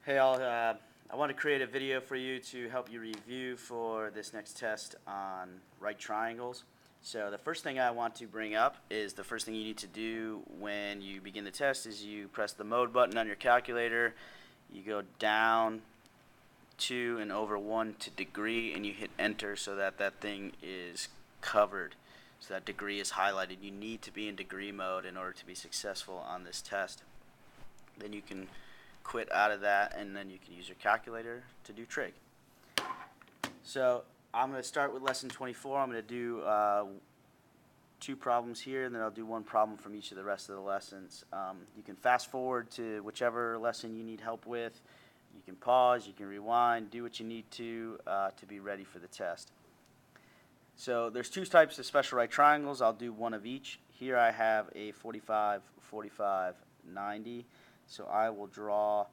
Hey all, I want to create a video for you to help you review for this next test on right triangles. So the first thing I want to bring up is the first thing you need to do when you begin the test is you press the mode button on your calculator, you go down 2 and over 1 to degree, and you hit enter so that that thing is covered, so that degree is highlighted. You need to be in degree mode in order to be successful on this test. Then you can quit out of that, and then you can use your calculator to do trig. So I'm going to start with lesson 24. I'm going to do 2 problems here, and then I'll do 1 problem from each of the rest of the lessons. You can fast forward to whichever lesson you need help with. You can pause, you can rewind, do what you need to be ready for the test. So there's 2 types of special right triangles. I'll do 1 of each. Here I have a 45, 45, 90. So I will draw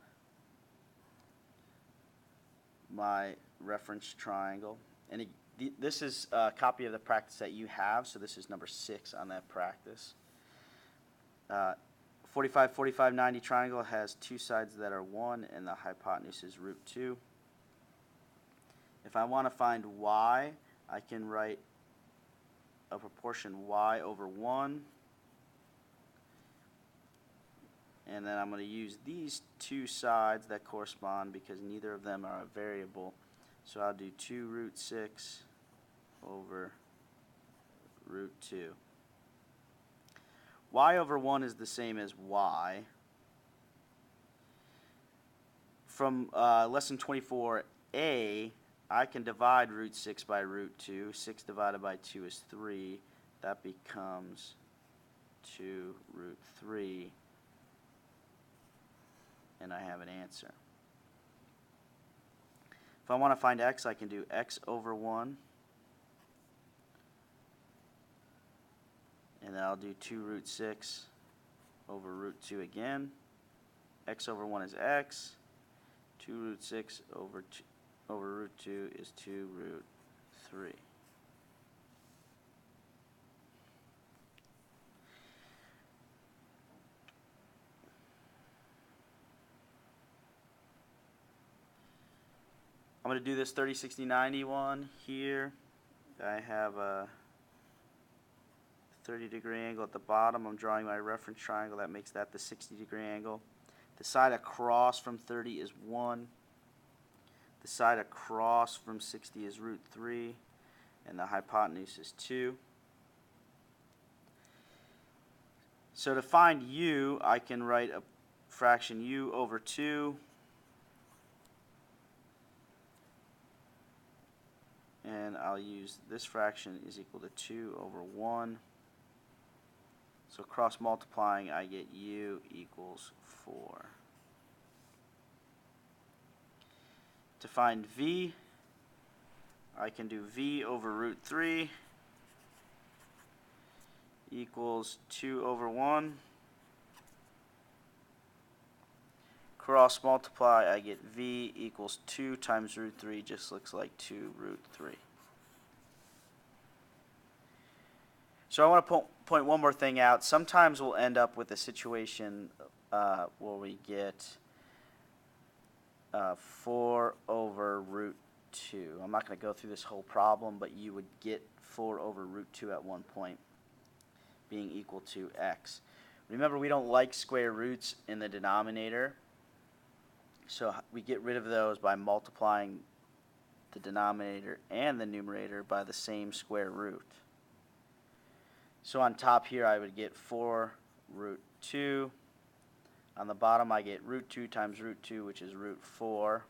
my reference triangle. And this is a copy of the practice that you have, so this is number 6 on that practice. 45, 45, 90 triangle has 2 sides that are 1, and the hypotenuse is root 2. If I want to find y, I can write a proportion y over 1. And then I'm going to use these 2 sides that correspond because neither of them are a variable. So I'll do 2 root 6 over root 2. Y over 1 is the same as y. From lesson 24a, I can divide root 6 by root 2. 6 divided by 2 is 3. That becomes 2 root 3. And I have an answer. If I want to find x, I can do x over 1. And then I'll do 2 root 6 over root 2 again. X over 1 is x. 2 root 6 over root 2 is 2 root 3. I'm going to do this 30, 60, 90 one here. I have a 30-degree angle at the bottom. I'm drawing my reference triangle. That makes that the 60-degree angle. The side across from 30 is 1. The side across from 60 is root 3. And the hypotenuse is 2. So to find u, I can write a fraction u over 2. And I'll use this fraction is equal to 2 over 1. So cross multiplying, I get u equals 4. To find v, I can do v over root 3 equals 2 over 1. Cross multiply, I get v equals 2 times root 3, just looks like 2 root 3. So I want to point one more thing out. Sometimes we'll end up with a situation where we get 4 over root 2. I'm not going to go through this whole problem, but you would get 4 over root 2 at one point being equal to x. Remember, we don't like square roots in the denominator. So we get rid of those by multiplying the denominator and the numerator by the same square root. So on top here I would get 4 root 2. On the bottom I get root 2 times root 2, which is root 4.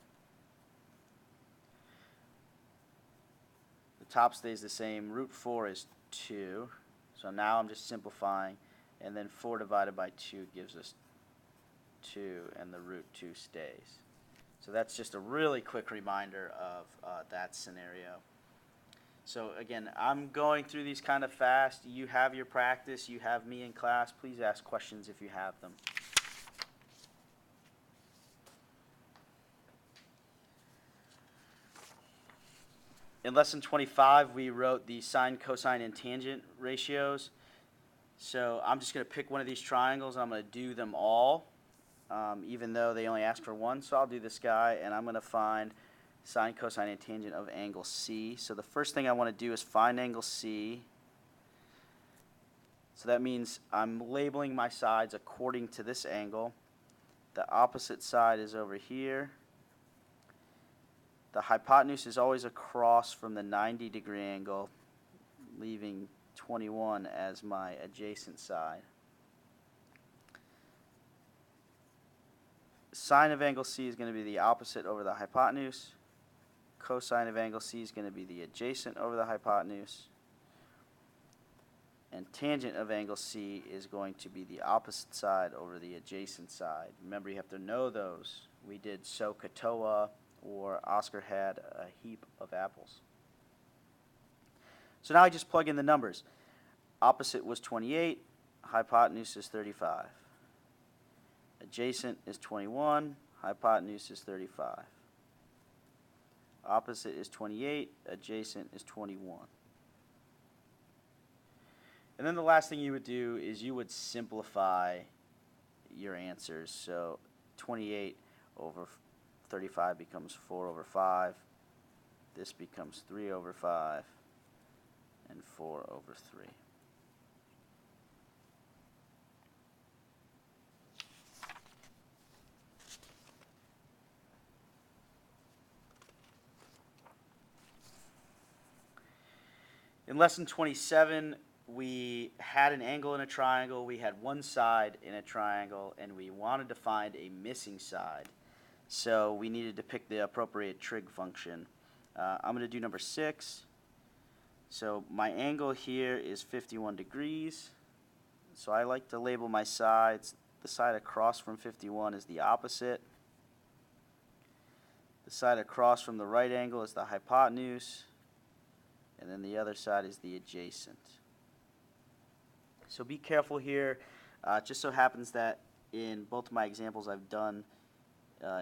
The top stays the same. Root 4 is 2. So now I'm just simplifying. And then 4 divided by 2 gives us 2, and the root 2 stays. So that's just a really quick reminder of that scenario. So again, I'm going through these kind of fast. You have your practice. You have me in class. Please ask questions if you have them. In lesson 25, we wrote the sine, cosine, and tangent ratios. So I'm just going to pick one of these triangles, and I'm going to do them all. even though they only ask for one. So I'll do this guy, and I'm going to find sine, cosine, and tangent of angle C. So the first thing I want to do is find angle C. So that means I'm labeling my sides according to this angle. The opposite side is over here. The hypotenuse is always across from the 90-degree angle, leaving 21 as my adjacent side. Sine of angle C is going to be the opposite over the hypotenuse. Cosine of angle C is going to be the adjacent over the hypotenuse. And tangent of angle C is going to be the opposite side over the adjacent side. Remember, you have to know those. We did SOHCAHTOA, or Oscar had a heap of apples. So now I just plug in the numbers. Opposite was 28, hypotenuse is 35. Adjacent is 21, hypotenuse is 35. Opposite is 28, adjacent is 21. And then the last thing you would do is you would simplify your answers. So 28 over 35 becomes 4 over 5. This becomes 3 over 5 and 4 over 3. In lesson 27, we had an angle in a triangle, we had one side in a triangle, and we wanted to find a missing side. So we needed to pick the appropriate trig function. I'm going to do number 6. So my angle here is 51 degrees. So I like to label my sides. The side across from 51 is the opposite. The side across from the right angle is the hypotenuse. And then the other side is the adjacent. So be careful here. It just so happens that in both of my examples I've done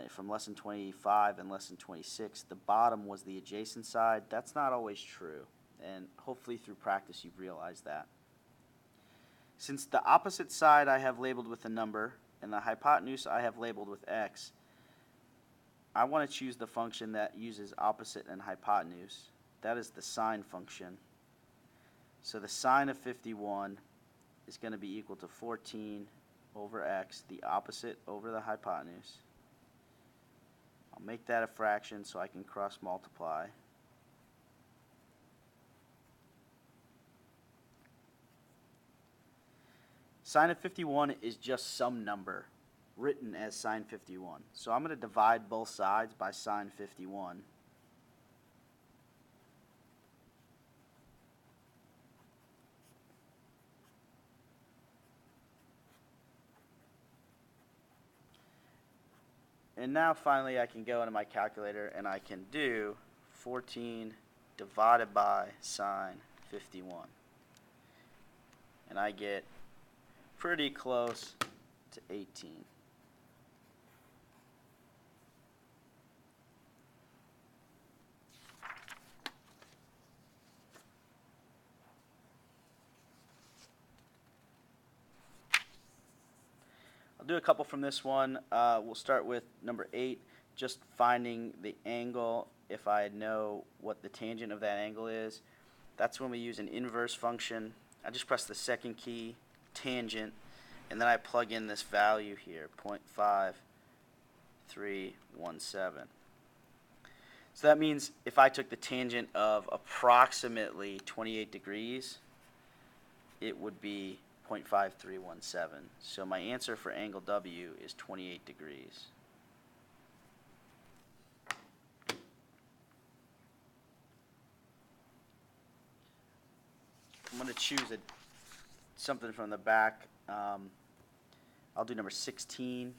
from lesson 25 and lesson 26, the bottom was the adjacent side. That's not always true, and hopefully through practice you've realized that. Since the opposite side I have labeled with a number and the hypotenuse I have labeled with x, I want to choose the function that uses opposite and hypotenuse. That is the sine function. So the sine of 51 is going to be equal to 14 over x, the opposite over the hypotenuse. I'll make that a fraction so I can cross multiply. Sine of 51 is just some number written as sine 51. So I'm going to divide both sides by sine 51. And now finally I can go into my calculator and I can do 14 divided by sine 51. And I get pretty close to 18. I'll do a couple from this one. We'll start with number 8, just finding the angle if I know what the tangent of that angle is. That's when we use an inverse function. I just press the second key, tangent, and then I plug in this value here, 0.5317. So that means if I took the tangent of approximately 28 degrees, it would be 0.5317. So my answer for angle W is 28 degrees. I'm going to choose something from the back. I'll do number 16.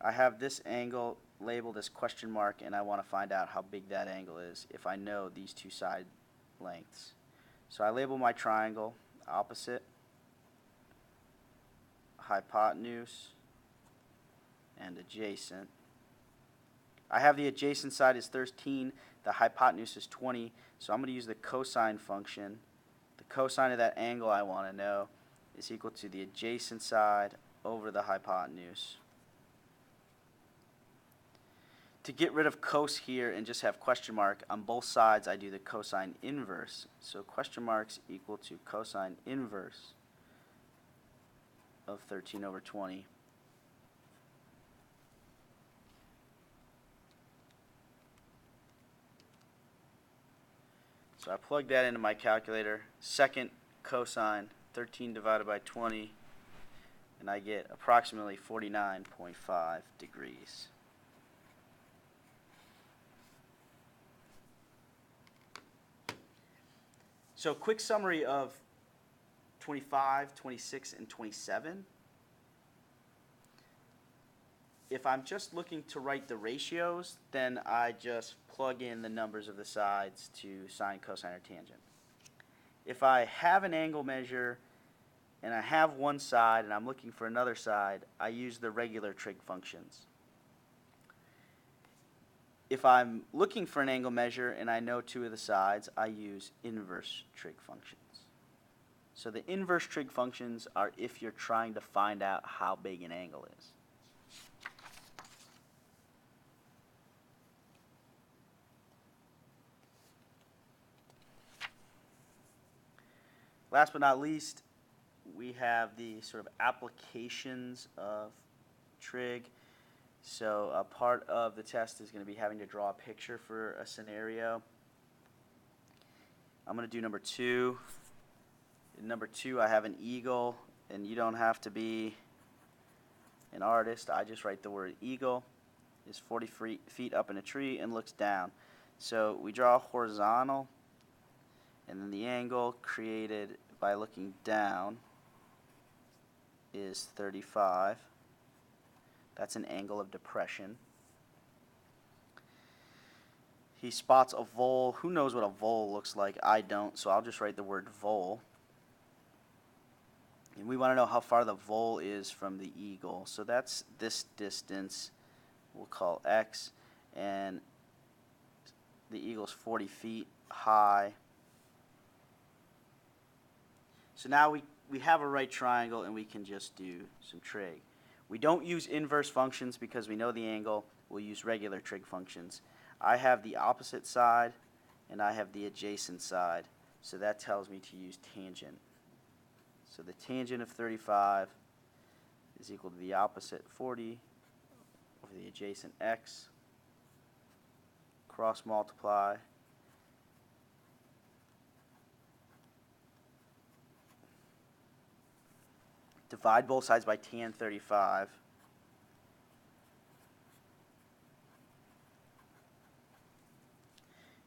I have this angle labeled as question mark, and I want to find out how big that angle is if I know these two side lengths. So I label my triangle opposite, hypotenuse, and adjacent. I have the adjacent side is 13, the hypotenuse is 20, so I'm going to use the cosine function. The cosine of that angle I want to know is equal to the adjacent side over the hypotenuse. To get rid of cos here and just have question mark, on both sides I do the cosine inverse. So question marks equal to cosine inverse of 13 over 20. So I plug that into my calculator. Second cosine, 13 divided by 20, and I get approximately 49.5 degrees. So quick summary of 25, 26, and 27. If I'm just looking to write the ratios, then I just plug in the numbers of the sides to sine, cosine, or tangent. If I have an angle measure and I have one side and I'm looking for another side, I use the regular trig functions. If I'm looking for an angle measure and I know two of the sides, I use inverse trig functions. So the inverse trig functions are if you're trying to find out how big an angle is. Last but not least, we have the sort of applications of trig. So a part of the test is going to be having to draw a picture for a scenario. I'm going to do number 2. In number 2, I have an eagle, and you don't have to be an artist. I just write the word eagle. Is 40 feet up in a tree and looks down. So we draw a horizontal, and then the angle created by looking down is 35. That's an angle of depression. He spots a vole. Who knows what a vole looks like? I don't, so I'll just write the word vole. And we want to know how far the vole is from the eagle. So that's this distance we'll call x, and the eagle's 40 feet high. So now we have a right triangle and we can just do some trig. We don't use inverse functions because we know the angle. We'll use regular trig functions. I have the opposite side and I have the adjacent side. So that tells me to use tangent. So the tangent of 35 is equal to the opposite 40 over the adjacent x. Cross multiply. Divide both sides by tan 35.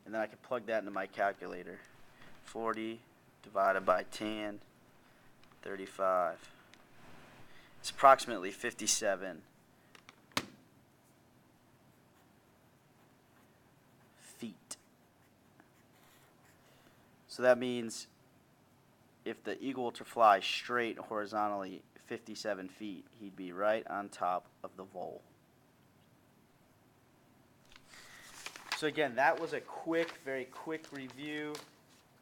And then I can plug that into my calculator. 40 divided by tan 35. It's approximately 57 feet. So that means if the eagle were to fly straight horizontally 57 feet, he'd be right on top of the vole. So again, that was a very quick review.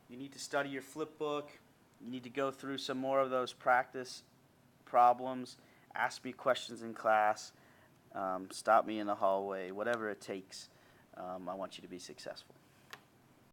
You need to study your flip book. You need to go through some more of those practice problems. Ask me questions in class. Stop me in the hallway. Whatever it takes, I want you to be successful.